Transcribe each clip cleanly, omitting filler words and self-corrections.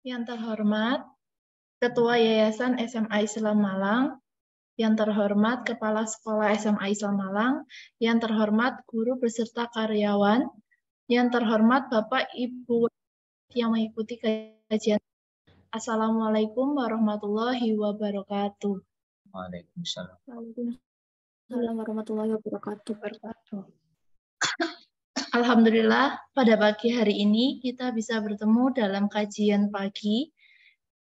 Yang terhormat Ketua Yayasan SMA Islam Malang, yang terhormat Kepala Sekolah SMA Islam Malang, yang terhormat guru beserta karyawan, yang terhormat Bapak Ibu yang mengikuti kajian. Assalamualaikum warahmatullahi wabarakatuh. Waalaikumsalam. Waalaikumsalam warahmatullahi wabarakatuh. Alhamdulillah, pada pagi hari ini kita bisa bertemu dalam kajian pagi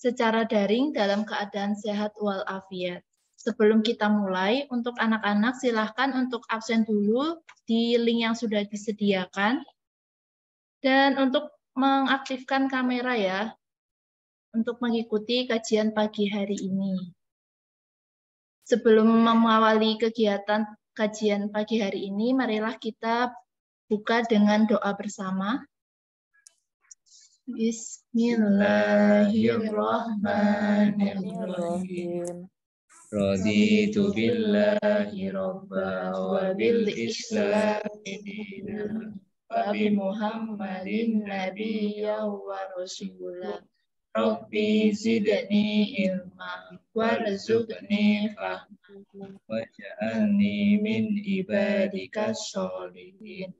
secara daring dalam keadaan sehat walafiat. Sebelum kita mulai, untuk anak-anak silahkan untuk absen dulu di link yang sudah disediakan. Dan untuk mengaktifkan kamera ya, untuk mengikuti kajian pagi hari ini. Sebelum mengawali kegiatan kajian pagi hari ini, marilah kita buka dengan doa bersama. Bismillahirrahmanirrahim. Raditu billahi rabba wa bil islami dinan wa bi Muhammadin nabiyya wa rasulah. Rabbi zidni ilma warzuqni fahma waj'alni min ibadikas sholihin.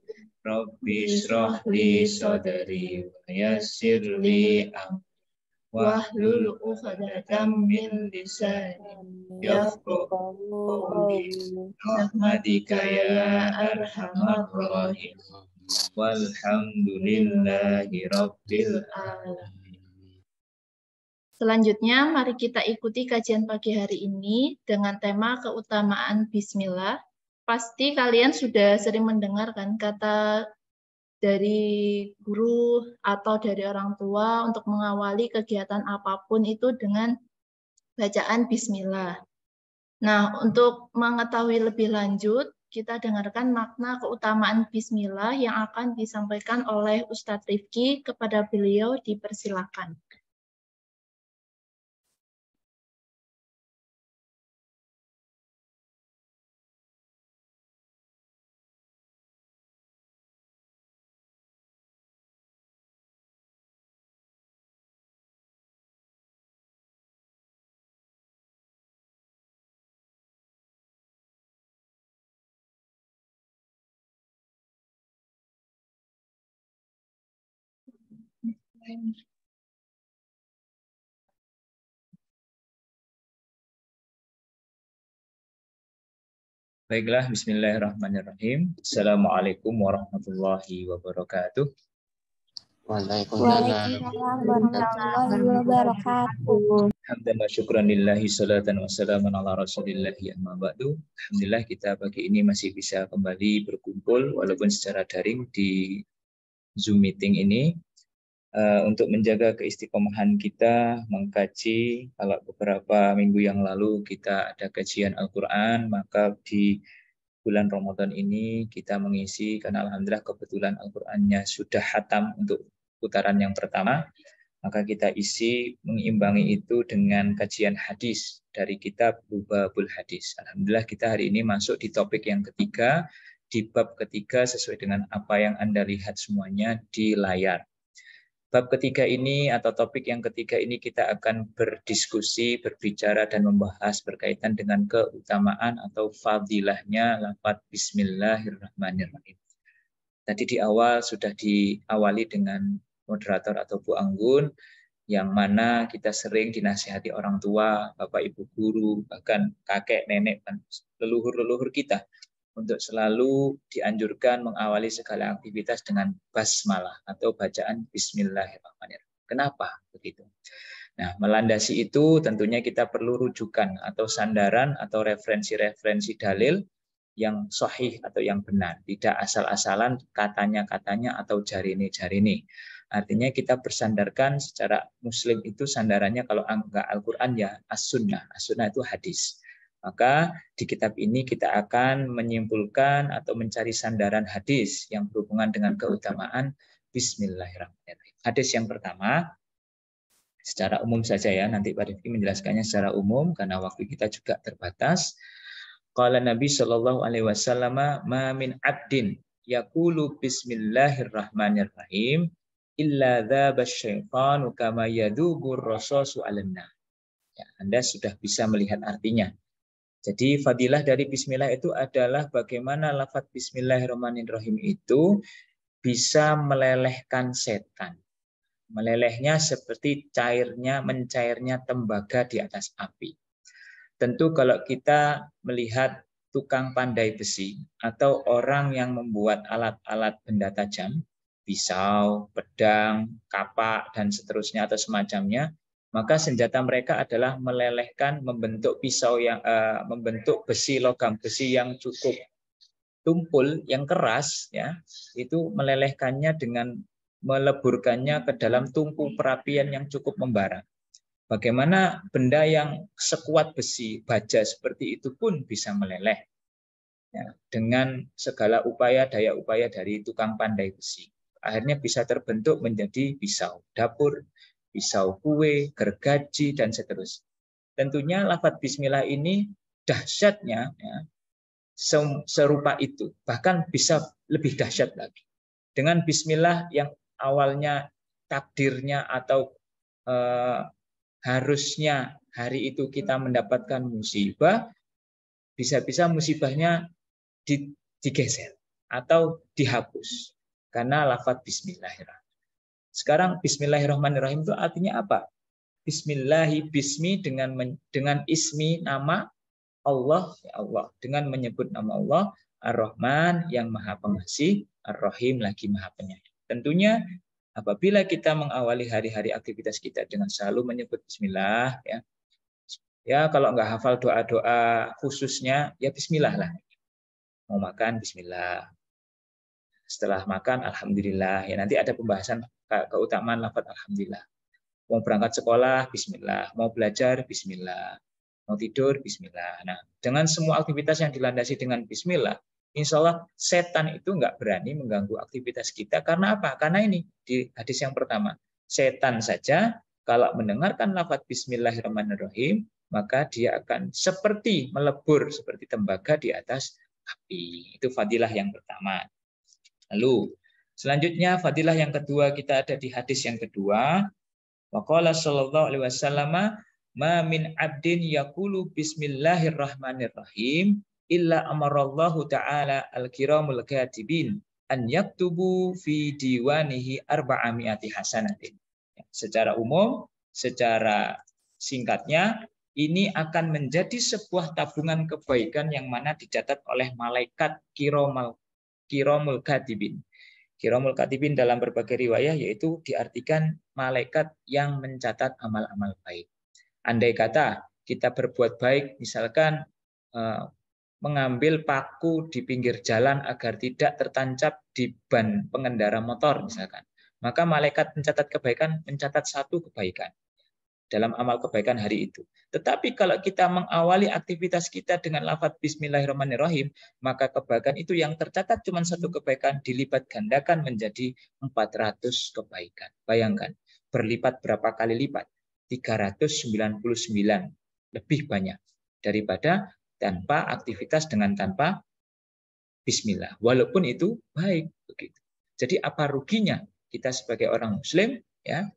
Rabbi shrah li sadri wa yassir li amri wahlul 'uqdatam min lisani yafqahu qawli rahmatika ya arhamar rahim walhamdulillahi rabbil alamin. Selanjutnya, mari kita ikuti kajian pagi hari ini dengan tema keutamaan Bismillah. Pasti kalian sudah sering mendengar kan kata dari guru atau dari orang tua untuk mengawali kegiatan apapun itu dengan bacaan Bismillah. Nah, untuk mengetahui lebih lanjut, kita dengarkan makna keutamaan Bismillah yang akan disampaikan oleh Ustadz Rifki. Kepada beliau dipersilakan. Baiklah, bismillahirrahmanirrahim. Assalamualaikum warahmatullahi wabarakatuh. Waalaikumsalam warahmatullahi wabarakatuh. Hamdan wa syukran lillahi salatan wa salaman ala rasulillahi amma ba'du. Alhamdulillah kita pagi ini masih bisa kembali berkumpul walaupun secara daring di Zoom meeting ini untuk menjaga keistiqomahan kita mengkaji. Kalau beberapa minggu yang lalu kita ada kajian Al-Quran, maka di bulan Ramadan ini kita mengisi karena alhamdulillah kebetulan Al-Qur'annya sudah khatam untuk putaran yang pertama, maka kita isi mengimbangi itu dengan kajian hadis dari kitab Lubabul Hadis. Alhamdulillah kita hari ini masuk di topik yang ketiga, di bab ketiga sesuai dengan apa yang Anda lihat semuanya di layar. Bab ketiga ini atau topik yang ketiga ini kita akan berdiskusi, berbicara dan membahas berkaitan dengan keutamaan atau fadilahnya lafaz Bismillahirrahmanirrahim. Tadi di awal sudah diawali dengan moderator atau Bu Anggun, yang mana kita sering dinasihati orang tua, bapak ibu guru, bahkan kakek, nenek, dan leluhur-leluhur kita untuk selalu dianjurkan mengawali segala aktivitas dengan basmalah atau bacaan Bismillahirrahmanirrahim. Kenapa begitu? Nah, melandasi itu tentunya kita perlu rujukan atau sandaran atau referensi-referensi dalil yang sahih atau yang benar. Tidak asal-asalan katanya-katanya atau jarine-jarine. Artinya kita bersandarkan secara muslim itu sandarannya kalau enggak Al-Quran ya as-sunnah. As-sunnah itu hadis. Maka di kitab ini kita akan menyimpulkan atau mencari sandaran hadis yang berhubungan dengan keutamaan Bismillahirrahmanirrahim. Hadis yang pertama, secara umum saja ya, nanti Pak Rifki menjelaskannya secara umum karena waktu kita juga terbatas. Qala Nabi sallallahu alaihi wasallam, "Ma min 'abdin yaqulu bismillahirrahmanirrahim illa dzabasy syaitanu kama yadubur rasasu 'alan nar. Ya, Anda sudah bisa melihat artinya. Jadi fadilah dari bismillah itu adalah bagaimana lafaz bismillahirrahmanirrahim itu bisa melelehkan setan. Melelehnya seperti mencairnya tembaga di atas api. Tentu kalau kita melihat tukang pandai besi atau orang yang membuat alat-alat benda tajam, pisau, pedang, kapak, dan seterusnya atau semacamnya, maka senjata mereka adalah melelehkan, membentuk membentuk logam besi yang cukup tumpul, yang keras, ya, itu melelehkannya dengan meleburkannya ke dalam tungku perapian yang cukup membara. Bagaimana benda yang sekuat besi, baja seperti itu pun bisa meleleh, ya, dengan segala daya upaya dari tukang pandai besi. Akhirnya bisa terbentuk menjadi pisau dapur, pisau kue, gergaji, dan seterusnya. Tentunya lafaz bismillah ini dahsyatnya, ya, serupa itu, bahkan bisa lebih dahsyat lagi. Dengan bismillah yang awalnya takdirnya atau harusnya hari itu kita mendapatkan musibah, bisa-bisa musibahnya digeser atau dihapus karena lafaz bismillahirrahmanirrahim. Sekarang bismillahirrahmanirrahim itu artinya apa? Bismillahi, bismi dengan ismi nama Allah, ya Allah, dengan menyebut nama Allah, Ar-Rahman yang Maha Pengasih, Ar-Rahim lagi Maha Penyayang. Tentunya apabila kita mengawali hari-hari aktivitas kita dengan selalu menyebut bismillah, ya kalau nggak hafal doa-doa khususnya, ya bismillah lah. Mau makan bismillah. Setelah makan alhamdulillah. Ya nanti ada pembahasan keutamaan lafaz alhamdulillah. Mau berangkat sekolah bismillah, mau belajar bismillah, mau tidur bismillah. Nah, dengan semua aktivitas yang dilandasi dengan bismillah, insya Allah setan itu nggak berani mengganggu aktivitas kita. Karena apa? Karena ini di hadis yang pertama, setan saja kalau mendengarkan lafaz bismillahirrahmanirrahim, maka dia akan seperti melebur seperti tembaga di atas api. Itu fadilah yang pertama. Lalu selanjutnya fadilah yang kedua, kita ada di hadis yang kedua. Waqala sallallahu alaihi wasallam, ma min abdin yaqulu bismillahirrahmanirrahim illa amarallahu ta'ala al-kiramul katibin an yaktubu fi diwanihi arba'ami'ati hasanatin. Secara umum, secara singkatnya, ini akan menjadi sebuah tabungan kebaikan yang mana dicatat oleh malaikat kiramul katibin. Kiramul katibin dalam berbagai riwayah yaitu diartikan malaikat yang mencatat amal-amal baik. Andai kata kita berbuat baik, misalkan mengambil paku di pinggir jalan agar tidak tertancap di ban pengendara motor misalkan, maka malaikat pencatat kebaikan mencatat satu kebaikan dalam amal kebaikan hari itu. Tetapi kalau kita mengawali aktivitas kita dengan lafaz bismillahirrahmanirrahim, maka kebaikan itu yang tercatat cuma satu kebaikan dilipat gandakan menjadi 400 kebaikan. Bayangkan, berlipat berapa kali lipat? 399, lebih banyak daripada tanpa aktivitas dengan tanpa bismillah. Walaupun itu baik begitu. Jadi apa ruginya kita sebagai orang muslim ya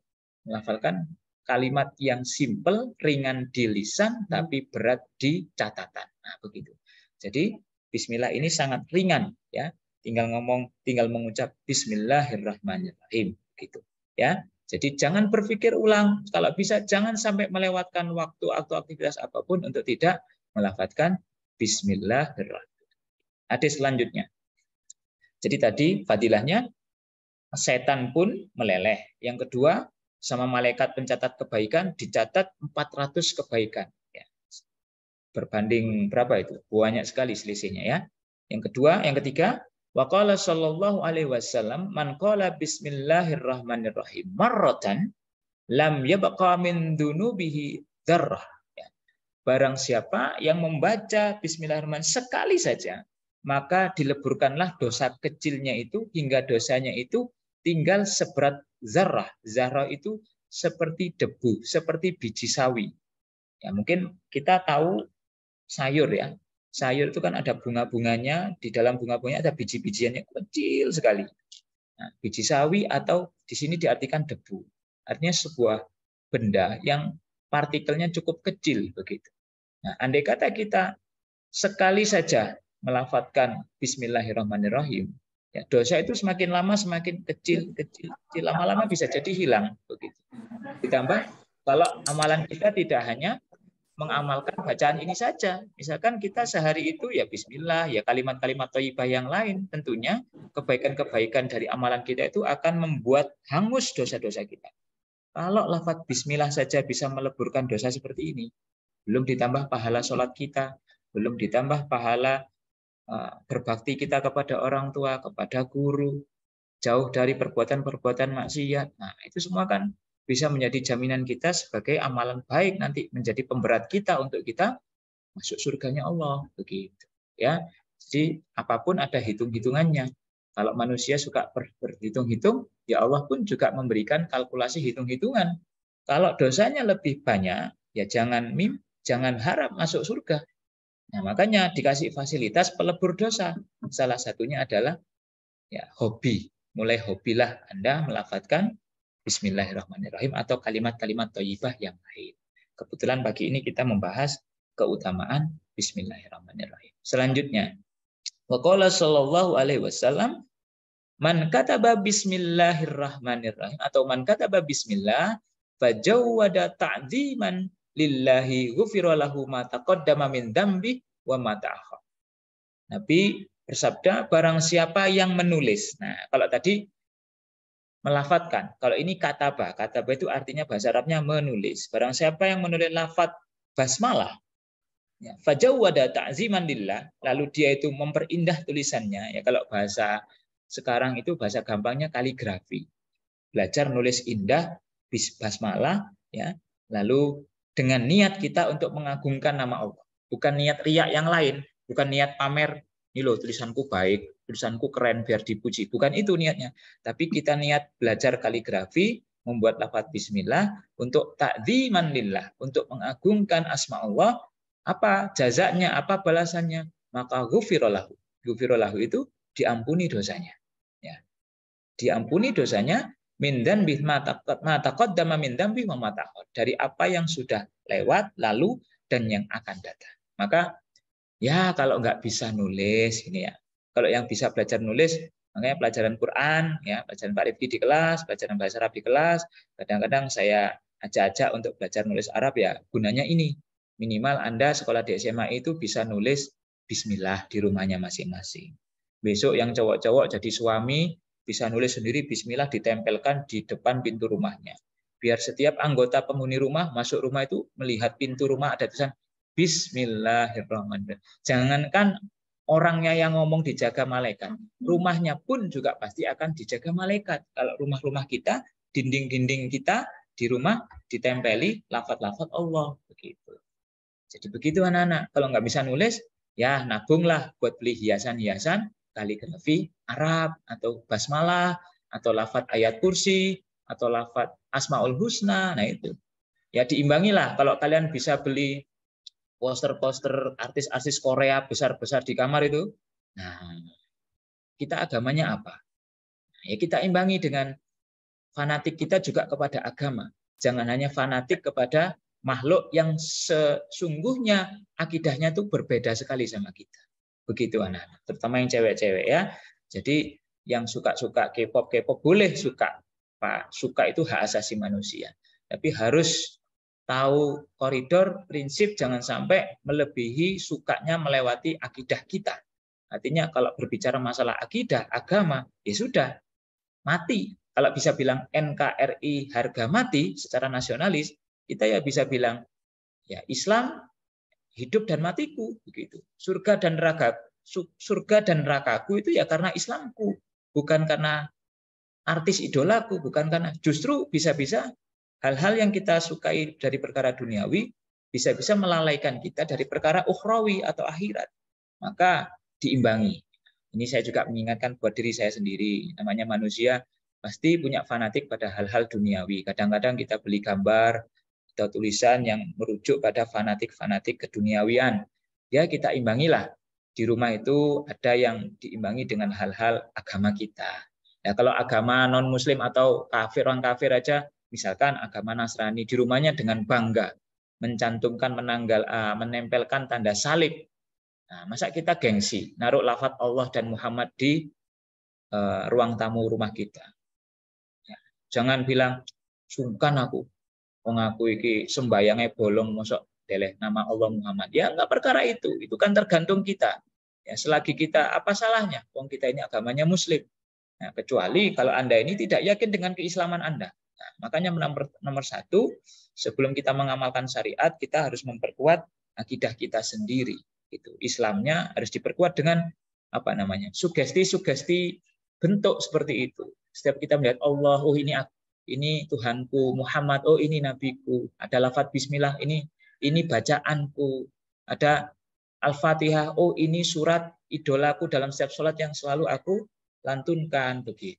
melafalkan kalimat yang simpel, ringan di lisan, tapi berat di catatan. Nah, begitu. Jadi, bismillah ini sangat ringan, ya. Tinggal mengucap bismillahirrahmanirrahim, gitu. Ya. Jadi jangan berpikir ulang, kalau bisa jangan sampai melewatkan waktu atau aktivitas apapun untuk tidak melafadzkan bismillahirrahmanirrahim. Hadis selanjutnya. Jadi tadi fadilahnya setan pun meleleh. Yang kedua, sama malaikat pencatat kebaikan dicatat 400 kebaikan. Ya. Berbanding berapa itu? Banyak sekali selisihnya ya. Yang ketiga, waqala sallallahu alaihi wasallam man qala bismillahirrahmanirrahim marratan lam yabqa min dunubihi dzarrah. Ya. Barang siapa yang membaca bismillahirrahmanirrahim sekali saja, maka dileburkanlah dosa kecilnya itu hingga dosanya itu tinggal seberat zarrah. Zarrah itu seperti debu, seperti biji sawi. Ya, mungkin kita tahu sayur ya. Sayur itu kan ada bunga-bunganya, di dalam bunga-bunganya ada biji-bijian yang kecil sekali. Nah, biji sawi atau di sini diartikan debu. Artinya sebuah benda yang partikelnya cukup kecil begitu. Nah, andai kata kita sekali saja melafadzkan Bismillahirrahmanirrahim, ya, dosa itu semakin lama semakin kecil, lama-lama bisa jadi hilang begitu. Ditambah kalau amalan kita tidak hanya mengamalkan bacaan ini saja. Misalkan kita sehari itu ya bismillah, ya kalimat-kalimat thayyibah yang lain, tentunya kebaikan-kebaikan dari amalan kita itu akan membuat hangus dosa-dosa kita. Kalau lafaz bismillah saja bisa meleburkan dosa seperti ini, belum ditambah pahala sholat kita, belum ditambah pahala berbakti kita kepada orang tua, kepada guru, jauh dari perbuatan-perbuatan maksiat. Nah, itu semua kan bisa menjadi jaminan kita sebagai amalan baik nanti menjadi pemberat kita untuk kita masuk surganya Allah begitu ya. Jadi apapun ada hitung-hitungannya. Kalau manusia suka berhitung-hitung, ya Allah pun juga memberikan kalkulasi hitung-hitungan. Kalau dosanya lebih banyak, ya jangan harap masuk surga. Nah, makanya dikasih fasilitas pelebur dosa. Salah satunya adalah ya hobi. Mulai hobilah Anda melafadzkan Bismillahirrahmanirrahim atau kalimat-kalimat thayyibah yang lain. Kebetulan pagi ini kita membahas keutamaan Bismillahirrahmanirrahim. Selanjutnya, waqala sallallahu alaihi wasallam, man kataba Bismillahirrahmanirrahim atau man kataba Bismillah fajawwada ta'dziman lillahi ghufira lahu ma taqaddama min dzambi wa ma ta'akhkhar. Nabi bersabda, barang siapa yang menulis. Nah, kalau tadi melafadzkan. Kalau ini kataba. Kataba itu artinya bahasa Arabnya menulis. Barang siapa yang menulis lafadz basmalah, ya, fajawwada ta'ziman lillah, lalu dia itu memperindah tulisannya. Ya, kalau bahasa sekarang itu bahasa gampangnya kaligrafi. Belajar nulis indah basmalah, ya. Lalu dengan niat kita untuk mengagungkan nama Allah. Bukan niat riak yang lain, bukan niat pamer. Ini loh tulisanku baik, tulisanku keren biar dipuji. Bukan itu niatnya. Tapi kita niat belajar kaligrafi, membuat lafaz bismillah untuk ta'dziman lillah, untuk mengagungkan asma Allah. Apa jazanya, apa balasannya? Maka ghufirallahu. Ghufirallahu itu diampuni dosanya. Ya. Diampuni dosanya min dzambi ma taqaddama min dzambi wa ma ta'akhkhar. Dari apa yang sudah lewat, lalu dan yang akan datang. Maka ya kalau nggak bisa nulis ini ya. Kalau yang bisa belajar nulis, makanya pelajaran Quran, ya pelajaran Pak Rifki di kelas, pelajaran bahasa Arab di kelas. Kadang-kadang saya ajak-ajak untuk belajar nulis Arab ya. Gunanya ini minimal Anda sekolah di SMA itu bisa nulis Bismillah di rumahnya masing-masing. Besok yang cowok-cowok jadi suami bisa nulis sendiri Bismillah ditempelkan di depan pintu rumahnya. Biar setiap anggota penghuni rumah masuk rumah itu melihat pintu rumah ada tulisan Bismillahirrahmanirrahim. Jangankan orangnya yang ngomong dijaga malaikat, rumahnya pun juga pasti akan dijaga malaikat. Kalau rumah-rumah kita, dinding-dinding kita di rumah ditempeli lafaz-lafaz Allah begitu. Jadi begitu anak-anak. Kalau nggak bisa nulis, ya nabunglah buat beli hiasan-hiasan kaligrafi Arab atau basmalah atau lafaz ayat kursi atau lafaz Asmaul Husna. Nah itu. Ya diimbangilah kalau kalian bisa beli poster-poster artis-artis Korea besar-besar di kamar itu. Nah, kita agamanya apa? Ya kita imbangi dengan fanatik kita juga kepada agama. Jangan hanya fanatik kepada makhluk yang sesungguhnya akidahnya itu berbeda sekali sama kita. Begitu anak-anak, terutama yang cewek-cewek ya. Jadi yang suka-suka K-pop boleh suka. Pak, suka itu hak asasi manusia. Tapi harus tahu koridor prinsip, jangan sampai melebihi sukanya melewati akidah kita. Artinya kalau berbicara masalah akidah, agama, ya sudah, mati. Kalau bisa bilang NKRI harga mati secara nasionalis, kita ya bisa bilang ya Islam hidup dan matiku begitu. Surga dan nerakaku itu ya karena Islamku, bukan karena artis idolaku, bukan karena, justru bisa-bisa hal-hal yang kita sukai dari perkara duniawi bisa-bisa melalaikan kita dari perkara ukhrawi atau akhirat. Maka diimbangi. Ini saya juga mengingatkan buat diri saya sendiri. Namanya manusia pasti punya fanatik pada hal-hal duniawi. Kadang-kadang kita beli gambar atau tulisan yang merujuk pada fanatik-fanatik keduniawian. Ya kita imbangilah. Di rumah itu ada yang diimbangi dengan hal-hal agama kita. Ya, kalau agama non-muslim atau kafir, orang kafir aja, misalkan agama Nasrani, di rumahnya dengan bangga mencantumkan, menempelkan tanda salib. Nah, masa kita gengsi naruh lafaz Allah dan Muhammad di ruang tamu rumah kita? Ya, jangan bilang sungkan aku, aku iki sembayangnya bolong, mosok deleh nama Allah Muhammad. Ya enggak perkara itu kan tergantung kita. Ya, selagi kita, apa salahnya? Wong kita ini agamanya Muslim. Nah, kecuali kalau Anda ini tidak yakin dengan keislaman Anda. Nah, makanya nomor satu, sebelum kita mengamalkan syariat, kita harus memperkuat akidah kita sendiri. Itu Islamnya harus diperkuat dengan apa namanya, sugesti-sugesti bentuk seperti itu. Setiap kita melihat Allah, oh ini Tuhanku, Muhammad, oh ini nabiku, ada lafaz Bismillah, ini bacaanku, ada Al-Fatihah, oh ini surat idolaku dalam setiap sholat yang selalu aku lantunkan, begitu.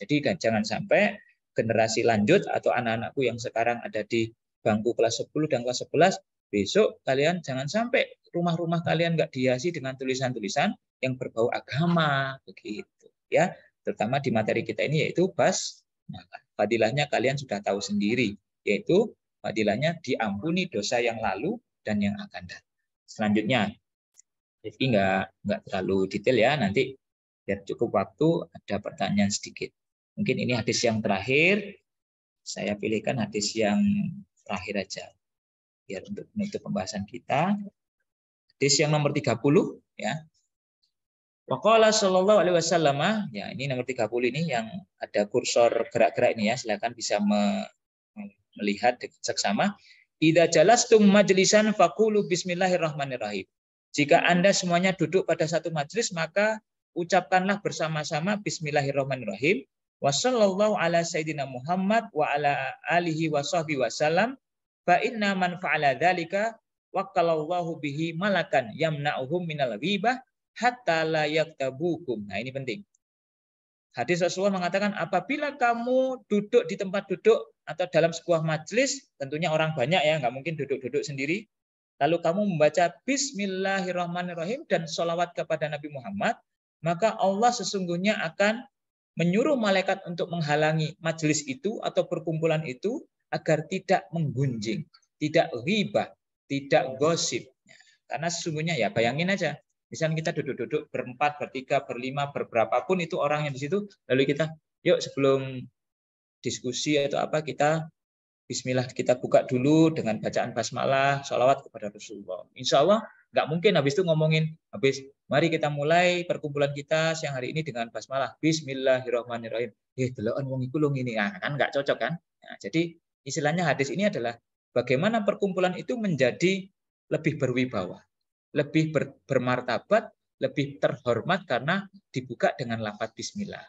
Jadi jangan sampai generasi lanjut atau anak-anakku yang sekarang ada di bangku kelas 10 dan kelas 11, besok kalian jangan sampai rumah-rumah kalian nggak dihiasi dengan tulisan-tulisan yang berbau agama, begitu. Ya, terutama di materi kita ini yaitu basmalah. Fadilahnya kalian sudah tahu sendiri, yaitu fadilahnya diampuni dosa yang lalu dan yang akan datang. Selanjutnya, Rifki nggak terlalu detail ya, nanti biar cukup waktu ada pertanyaan sedikit. Mungkin ini hadis yang terakhir, saya pilihkan hadis yang terakhir aja, biar untuk menutup pembahasan kita. Hadis yang nomor 30, ya. Waqala sallallahu alaihi wasallam, ya ini nomor 30 ini yang ada kursor gerak-gerak ini ya, silakan bisa melihat seksama. Idza jalastum majlisan faqulu bismillahirrahmanirrahim. Jika Anda semuanya duduk pada satu majelis, maka ucapkanlah bersama-sama bismillahirrahmanirrahim. Wa sallallahu ala sayyidina Muhammad wa ala alihi wa sahbihi wasallam. Fa inna man fa'ala dzalika waqalallahu bihi malakan yamna'uhum minal ghibah hatta la yaktabukum. Nah, ini penting. Hadis Rasulullah mengatakan apabila kamu duduk di tempat duduk atau dalam sebuah majelis, tentunya orang banyak ya, nggak mungkin duduk-duduk sendiri. Lalu kamu membaca bismillahirrahmanirrahim dan sholawat kepada Nabi Muhammad, maka Allah sesungguhnya akan menyuruh malaikat untuk menghalangi majelis itu atau perkumpulan itu agar tidak menggunjing, tidak ghibah, tidak gosip. Karena sesungguhnya ya bayangin aja, misalnya kita duduk-duduk berempat, bertiga, berlima, berberapapun itu orang yang di situ, lalu kita yuk sebelum diskusi atau apa kita Bismillah, kita buka dulu dengan bacaan basmalah, sholawat kepada Rasulullah. Insya Allah nggak mungkin habis itu ngomongin, mari kita mulai perkumpulan kita siang hari ini dengan basmalah. Bismillahirrahmanirrahim. Deloken wong iku lho ngene. Nah, kan nggak cocok kan? Nah, jadi istilahnya hadis ini adalah bagaimana perkumpulan itu menjadi lebih berwibawa, lebih bermartabat, lebih terhormat karena dibuka dengan lafaz bismillah.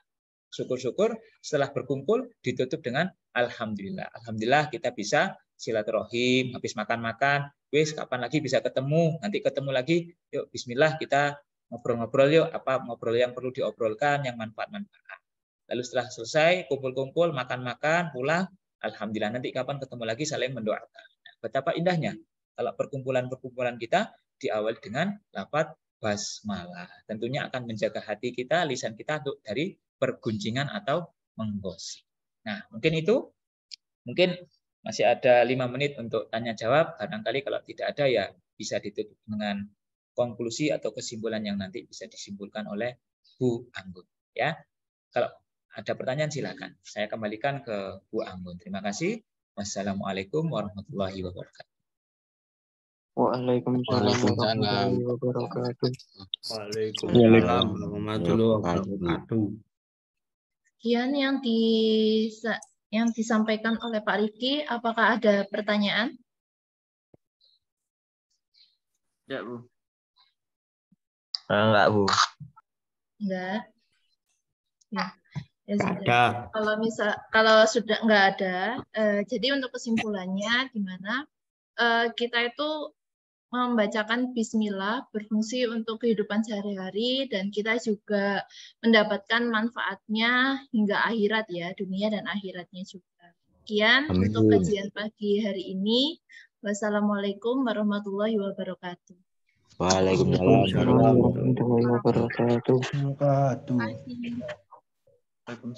Syukur-syukur setelah berkumpul ditutup dengan alhamdulillah. Alhamdulillah kita bisa silaturahim, habis makan-makan, wis kapan lagi bisa ketemu, nanti ketemu lagi, yuk bismillah kita ngobrol-ngobrol yuk, apa ngobrol yang perlu diobrolkan, yang manfaat-manfaat. Lalu setelah selesai kumpul-kumpul, makan-makan, pulang, alhamdulillah nanti kapan ketemu lagi saling mendoakan. Nah, betapa indahnya kalau perkumpulan-perkumpulan kita diawali dengan lafaz basmalah. Tentunya akan menjaga hati kita, lisan kita untuk dari perguncingan atau menggosip. Nah, mungkin itu. Mungkin masih ada 5 menit untuk tanya jawab. Barangkali kalau tidak ada ya bisa ditutup dengan konklusi atau kesimpulan yang nanti bisa disimpulkan oleh Bu Anggun. Ya, kalau ada pertanyaan silakan. Saya kembalikan ke Bu Anggun. Terima kasih. Wassalamualaikum warahmatullahi wabarakatuh. Waalaikumsalam warahmatullahi wabarakatuh. Waalaikumsalam warahmatullahi wabarakatuh. Sekian yang disampaikan oleh Pak Rifki. Apakah ada pertanyaan? Ya, Bu. Enggak, Bu. Enggak. Ya sudah. Ada. Kalau sudah enggak ada, jadi untuk kesimpulannya gimana? Kita itu membacakan bismillah berfungsi untuk kehidupan sehari-hari dan kita juga mendapatkan manfaatnya hingga akhirat ya, dunia dan akhiratnya juga. Sekian untuk kajian pagi hari ini. Wassalamualaikum warahmatullahi wabarakatuh. Waalaikumsalam warahmatullahi wabarakatuh. Terima kasih. Waalaikumsalam.